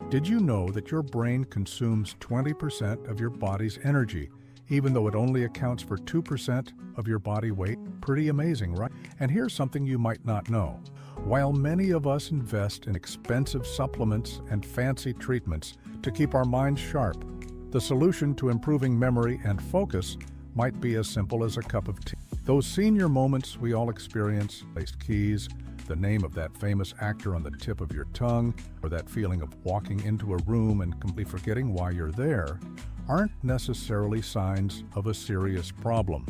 Did you know that your brain consumes 20% of your body's energy, even though it only accounts for 2% of your body weight? Pretty amazing, right? And here's something you might not know. While many of us invest in expensive supplements and fancy treatments to keep our minds sharp, the solution to improving memory and focus might be as simple as a cup of tea. Those senior moments we all experience, placed keys, the name of that famous actor on the tip of your tongue, or that feeling of walking into a room and completely forgetting why you're there, aren't necessarily signs of a serious problem.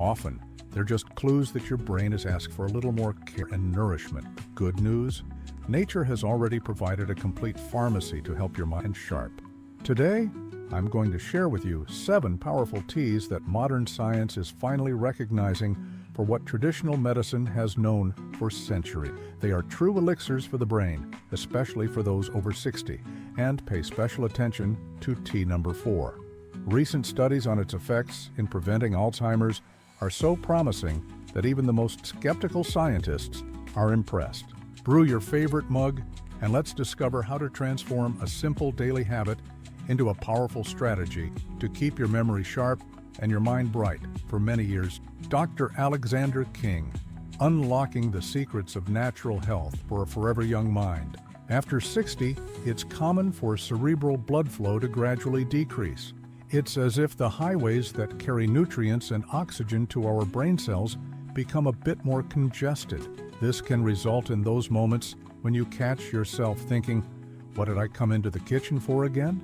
Often, they're just clues that your brain has asked for a little more care and nourishment. Good news? Nature has already provided a complete pharmacy to help your mind sharp. Today, I'm going to share with you 7 powerful teas that modern science is finally recognizing for what traditional medicine has known for centuries. They are true elixirs for the brain, especially for those over 60, and pay special attention to tea number 4. Recent studies on its effects in preventing Alzheimer's are so promising that even the most skeptical scientists are impressed. Brew your favorite mug, and let's discover how to transform a simple daily habit into a powerful strategy to keep your memory sharp and your mind bright for many years. Dr. Alexander King, Unlocking the Secrets of Natural Health for a Forever Young Mind. After 60, it's common for cerebral blood flow to gradually decrease. It's as if the highways that carry nutrients and oxygen to our brain cells become a bit more congested. This can result in those moments when you catch yourself thinking, "What did I come into the kitchen for again?"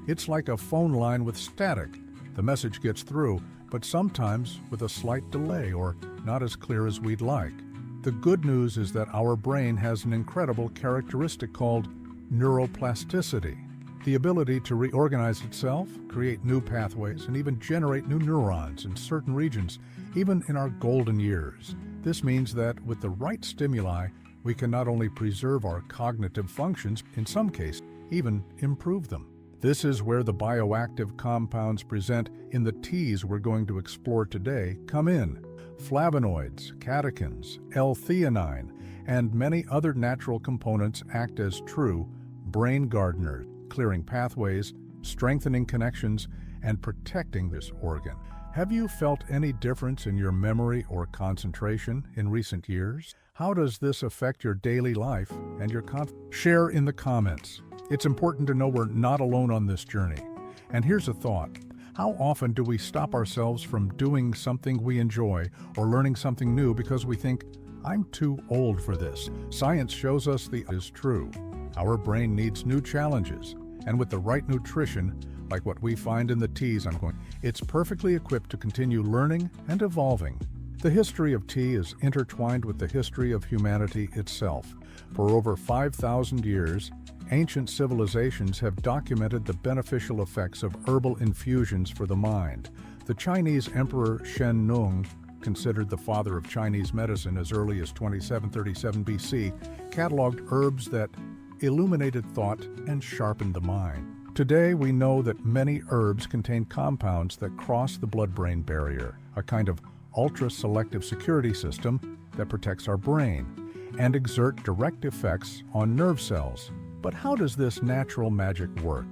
It's like a phone line with static. The message gets through, but sometimes with a slight delay or not as clear as we'd like. The good news is that our brain has an incredible characteristic called neuroplasticity, the ability to reorganize itself, create new pathways, and even generate new neurons in certain regions, even in our golden years. This means that with the right stimuli, we can not only preserve our cognitive functions, in some cases, even improve them. This is where the bioactive compounds present in the teas we're going to explore today come in. Flavonoids, catechins, L-theanine, and many other natural components act as true brain gardeners, clearing pathways, strengthening connections, and protecting this organ. Have you felt any difference in your memory or concentration in recent years? How does this affect your daily life and your confidence? Share in the comments. It's important to know we're not alone on this journey. And here's a thought. How often do we stop ourselves from doing something we enjoy or learning something new because we think, "I'm too old for this"? Science shows us the is true. Our brain needs new challenges, and with the right nutrition, like what we find in the teas it's perfectly equipped to continue learning and evolving. The history of tea is intertwined with the history of humanity itself. For over 5,000 years, ancient civilizations have documented the beneficial effects of herbal infusions for the mind. The Chinese Emperor Shen Nung, considered the father of Chinese medicine as early as 2737 BC, cataloged herbs that illuminated thought and sharpened the mind. Today, we know that many herbs contain compounds that cross the blood-brain barrier, a kind of ultra-selective security system that protects our brain, and exert direct effects on nerve cells. But how does this natural magic work?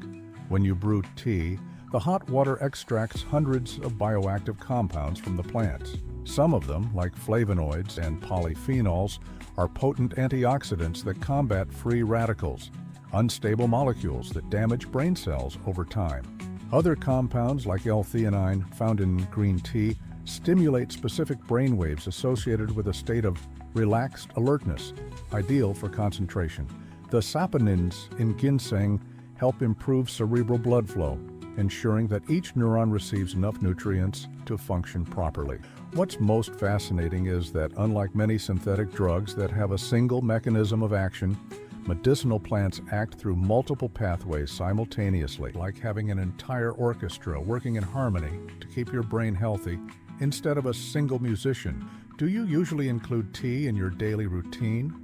When you brew tea, the hot water extracts hundreds of bioactive compounds from the plants. Some of them, like flavonoids and polyphenols, are potent antioxidants that combat free radicals, unstable molecules that damage brain cells over time. Other compounds, like L-theanine, found in green tea, stimulate specific brain waves associated with a state of relaxed alertness, ideal for concentration. The saponins in ginseng help improve cerebral blood flow, ensuring that each neuron receives enough nutrients to function properly. What's most fascinating is that unlike many synthetic drugs that have a single mechanism of action, medicinal plants act through multiple pathways simultaneously, like having an entire orchestra working in harmony to keep your brain healthy instead of a single musician. Do you usually include tea in your daily routine?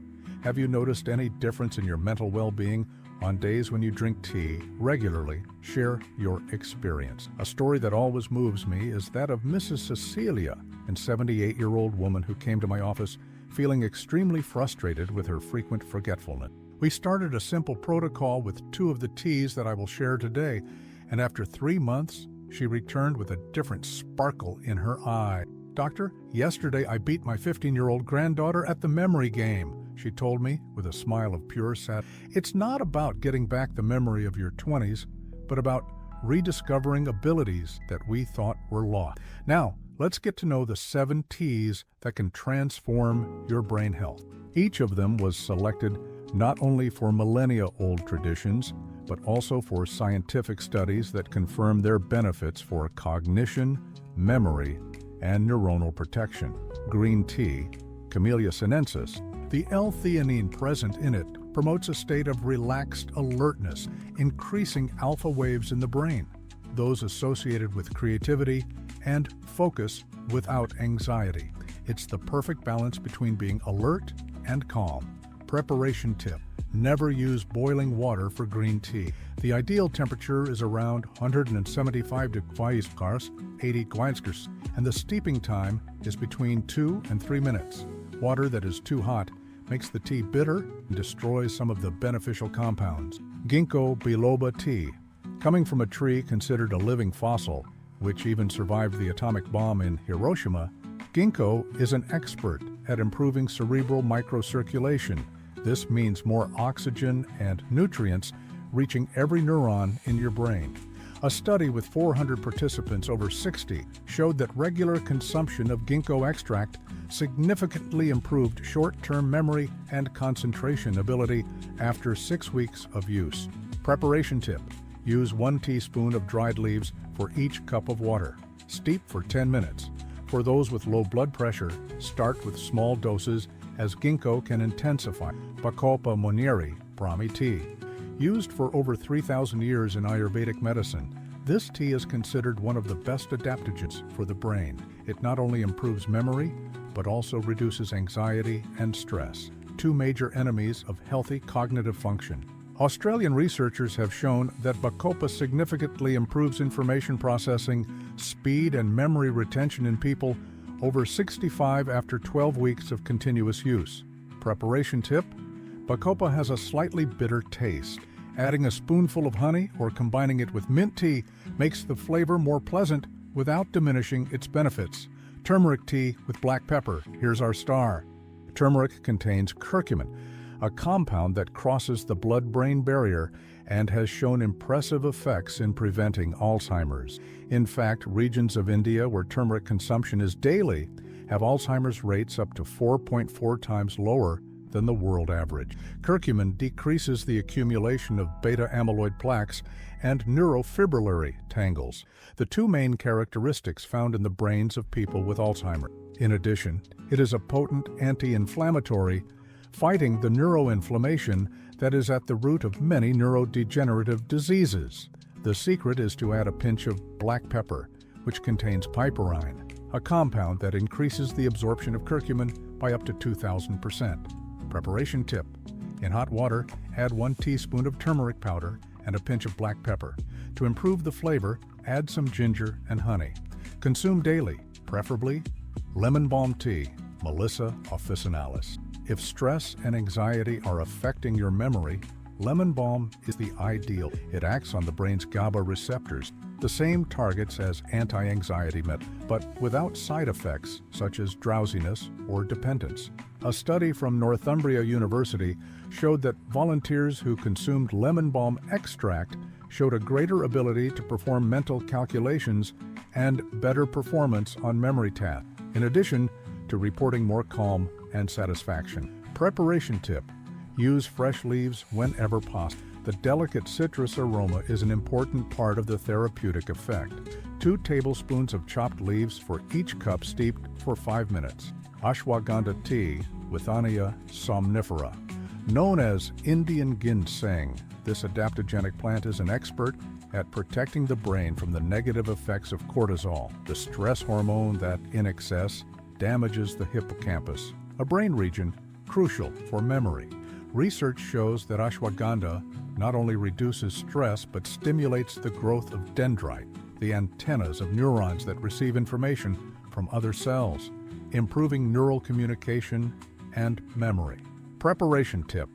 Have you noticed any difference in your mental well-being on days when you drink tea regularly? Share your experience. A story that always moves me is that of Mrs. Cecilia, a 78-year-old woman who came to my office feeling extremely frustrated with her frequent forgetfulness. We started a simple protocol with 2 of the teas that I will share today, and after 3 months, she returned with a different sparkle in her eye. "Doctor, yesterday I beat my 15-year-old granddaughter at the memory game," she told me with a smile of pure sadness. It's not about getting back the memory of your 20s, but about rediscovering abilities that we thought were lost. Now, let's get to know the 7 teas that can transform your brain health. Each of them was selected not only for millennia-old traditions, but also for scientific studies that confirm their benefits for cognition, memory, and neuronal protection. Green tea, Camellia sinensis. The L-theanine present in it promotes a state of relaxed alertness, increasing alpha waves in the brain, those associated with creativity and focus without anxiety. It's the perfect balance between being alert and calm. Preparation tip: never use boiling water for green tea. The ideal temperature is around 175 degrees Celsius, 80 degrees Celsius, and the steeping time is between 2 and 3 minutes. Water that is too hot makes the tea bitter and destroys some of the beneficial compounds. Ginkgo biloba tea. Coming from a tree considered a living fossil, which even survived the atomic bomb in Hiroshima, ginkgo is an expert at improving cerebral microcirculation. This means more oxygen and nutrients reaching every neuron in your brain. A study with 400 participants over 60 showed that regular consumption of ginkgo extract significantly improved short-term memory and concentration ability after 6 weeks of use. Preparation tip: use 1 teaspoon of dried leaves for each cup of water. Steep for 10 minutes. For those with low blood pressure, start with small doses as ginkgo can intensify. Bacopa monnieri, Brahmi tea. Used for over 3,000 years in Ayurvedic medicine, this tea is considered one of the best adaptogens for the brain. It not only improves memory, but also reduces anxiety and stress, 2 major enemies of healthy cognitive function. Australian researchers have shown that Bacopa significantly improves information processing, speed, and memory retention in people over 65 after 12 weeks of continuous use. Preparation tip: Bacopa has a slightly bitter taste. Adding a spoonful of honey or combining it with mint tea makes the flavor more pleasant without diminishing its benefits. Turmeric tea with black pepper. Here's our star. Turmeric contains curcumin, a compound that crosses the blood-brain barrier and has shown impressive effects in preventing Alzheimer's. In fact, regions of India where turmeric consumption is daily have Alzheimer's rates up to 4.4 times lower than the world average. Curcumin decreases the accumulation of beta-amyloid plaques and neurofibrillary tangles, the 2 main characteristics found in the brains of people with Alzheimer's. In addition, it is a potent anti-inflammatory, fighting the neuroinflammation that is at the root of many neurodegenerative diseases. The secret is to add a pinch of black pepper, which contains piperine, a compound that increases the absorption of curcumin by up to 2,000%. Preparation tip: in hot water, add 1 teaspoon of turmeric powder and a pinch of black pepper. To improve the flavor, add some ginger and honey. Consume daily, preferably lemon balm tea, Melissa officinalis. If stress and anxiety are affecting your memory, lemon balm is the ideal. It acts on the brain's GABA receptors, the same targets as anti-anxiety medicine, but without side effects such as drowsiness or dependence. A study from Northumbria University showed that volunteers who consumed lemon balm extract showed a greater ability to perform mental calculations and better performance on memory tasks, in addition to reporting more calm and satisfaction. Preparation tip: use fresh leaves whenever possible. The delicate citrus aroma is an important part of the therapeutic effect. 2 tablespoons of chopped leaves for each cup steeped for 5 minutes. Ashwagandha tea, Withania somnifera. Known as Indian ginseng, this adaptogenic plant is an expert at protecting the brain from the negative effects of cortisol, the stress hormone that, in excess, damages the hippocampus, a brain region crucial for memory. Research shows that ashwagandha not only reduces stress but stimulates the growth of dendrite, the antennas of neurons that receive information from other cells, improving neural communication and memory. Preparation tip: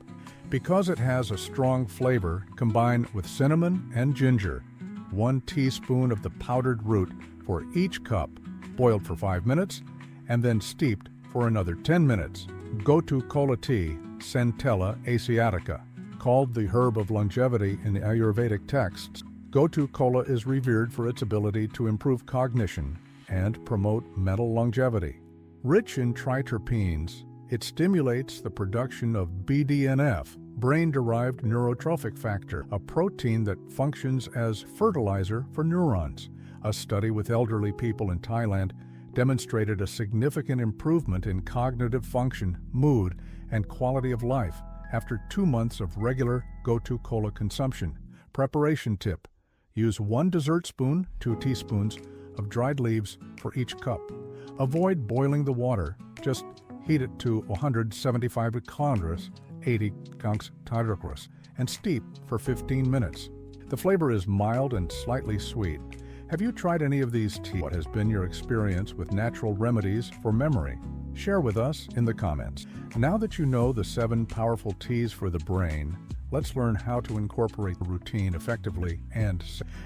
Because it has a strong flavor, combine with cinnamon and ginger. 1 teaspoon of the powdered root for each cup, boiled for 5 minutes, and then steeped for another 10 minutes. Gotu kola tea, Centella asiatica. Called the herb of longevity in the Ayurvedic texts, Gotu kola is revered for its ability to improve cognition and promote mental longevity. Rich in triterpenes, it stimulates the production of BDNF, brain-derived neurotrophic factor, a protein that functions as fertilizer for neurons. A study with elderly people in Thailand demonstrated a significant improvement in cognitive function, mood, and quality of life after 2 months of regular Gotu kola consumption. Preparation tip: use 1 dessertspoon, 2 teaspoons of dried leaves for each cup. Avoid boiling the water, just heat it to 175 degrees, 80 degrees, and steep for 15 minutes. The flavor is mild and slightly sweet. Have you tried any of these teas? What has been your experience with natural remedies for memory? Share with us in the comments. Now that you know the 7 powerful teas for the brain, let's learn how to incorporate the routine effectively and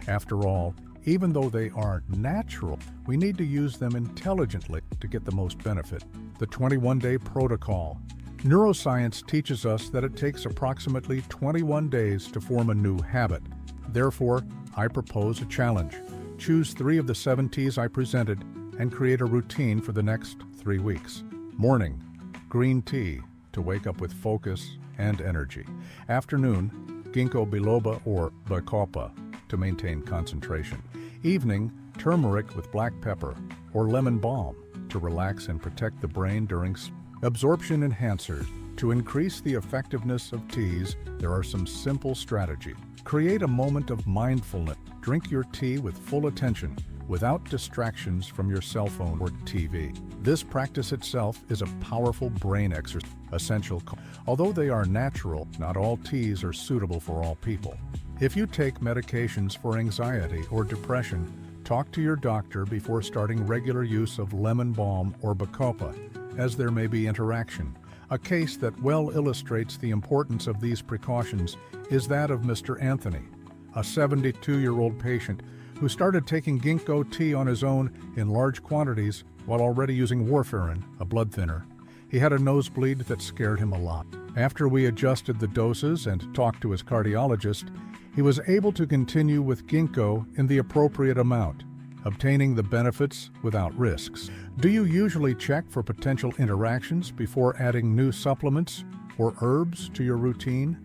after all, even though they are natural, we need to use them intelligently to get the most benefit. The 21-day protocol. Neuroscience teaches us that it takes approximately 21 days to form a new habit. Therefore, I propose a challenge. Choose 3 of the 7 teas I presented and create a routine for the next 3 weeks. Morning, green tea to wake up with focus and energy. Afternoon, ginkgo biloba or bacopa to maintain concentration. Evening, turmeric with black pepper or lemon balm to relax and protect the brain during absorption enhancers. To increase the effectiveness of teas, there are some simple strategies. Create a moment of mindfulness. Drink your tea with full attention, without distractions from your cell phone or TV. This practice itself is a powerful brain exercise. Essential. Although they are natural, not all teas are suitable for all people. If you take medications for anxiety or depression, talk to your doctor before starting regular use of lemon balm or bacopa, as there may be interaction. A case that well illustrates the importance of these precautions is that of Mr. Anthony, a 72-year-old patient who started taking ginkgo tea on his own in large quantities while already using warfarin, a blood thinner. He had a nosebleed that scared him a lot. After we adjusted the doses and talked to his cardiologist, he was able to continue with ginkgo in the appropriate amount, obtaining the benefits without risks. Do you usually check for potential interactions before adding new supplements or herbs to your routine?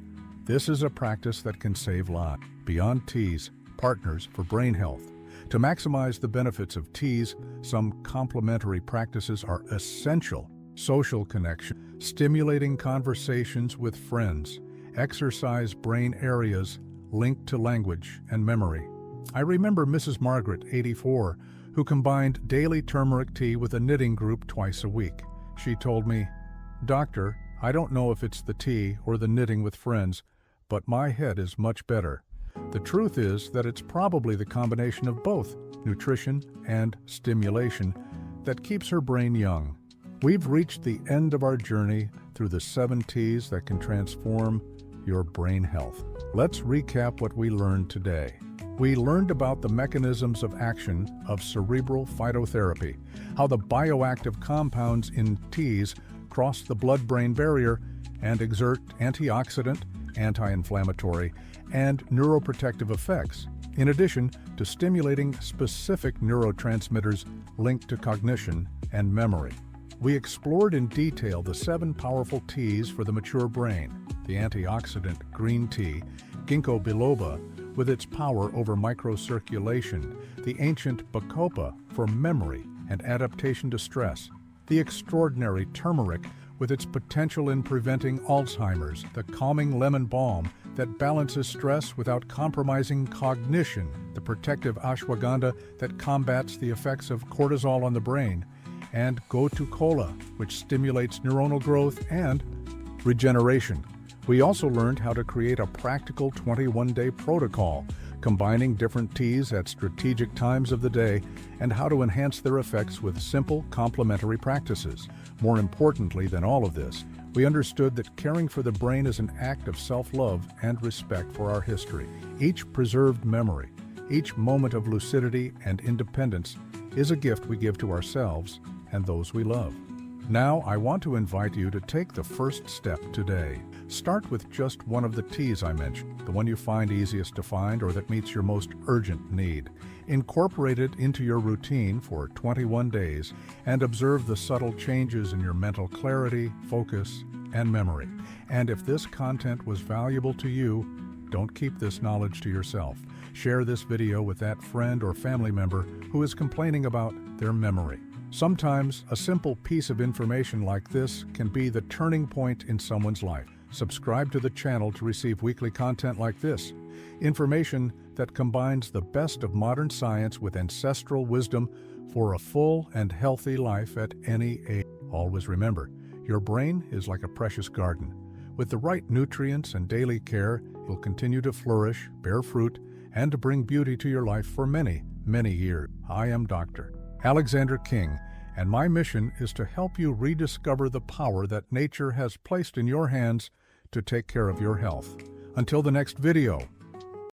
This is a practice that can save lives. Beyond teas, partners for brain health. To maximize the benefits of teas, some complementary practices are essential. Social connection, stimulating conversations with friends, exercise brain areas linked to language and memory. I remember Mrs. Margaret, 84, who combined daily turmeric tea with a knitting group twice a week. She told me, "Doctor, I don't know if it's the tea or the knitting with friends, but my head is much better." The truth is that it's probably the combination of both nutrition and stimulation that keeps her brain young. We've reached the end of our journey through the 7 teas that can transform your brain health. Let's recap what we learned today. We learned about the mechanisms of action of cerebral phytotherapy, how the bioactive compounds in teas cross the blood-brain barrier and exert antioxidant, anti-inflammatory, and neuroprotective effects, in addition to stimulating specific neurotransmitters linked to cognition and memory. We explored in detail the 7 powerful teas for the mature brain, the antioxidant green tea, ginkgo biloba with its power over microcirculation, the ancient bacopa for memory and adaptation to stress, the extraordinary turmeric with its potential in preventing Alzheimer's, the calming lemon balm that balances stress without compromising cognition, the protective ashwagandha that combats the effects of cortisol on the brain, and Gotu kola, which stimulates neuronal growth and regeneration. We also learned how to create a practical 21-day protocol, combining different teas at strategic times of the day, and how to enhance their effects with simple complementary practices. More importantly than all of this, we understood that caring for the brain is an act of self-love and respect for our history. Each preserved memory, each moment of lucidity and independence is a gift we give to ourselves and those we love. Now, I want to invite you to take the first step today. Start with just one of the T's I mentioned, the one you find easiest to find or that meets your most urgent need. Incorporate it into your routine for 21 days and observe the subtle changes in your mental clarity, focus, and memory. And if this content was valuable to you, don't keep this knowledge to yourself. Share this video with that friend or family member who is complaining about their memory. Sometimes a simple piece of information like this can be the turning point in someone's life. Subscribe to the channel to receive weekly content like this. Information that combines the best of modern science with ancestral wisdom for a full and healthy life at any age. Always remember, your brain is like a precious garden. With the right nutrients and daily care, it will continue to flourish, bear fruit, and to bring beauty to your life for many, many years. I am Dr. Alexander King, and my mission is to help you rediscover the power that nature has placed in your hands to take care of your health. Until the next video,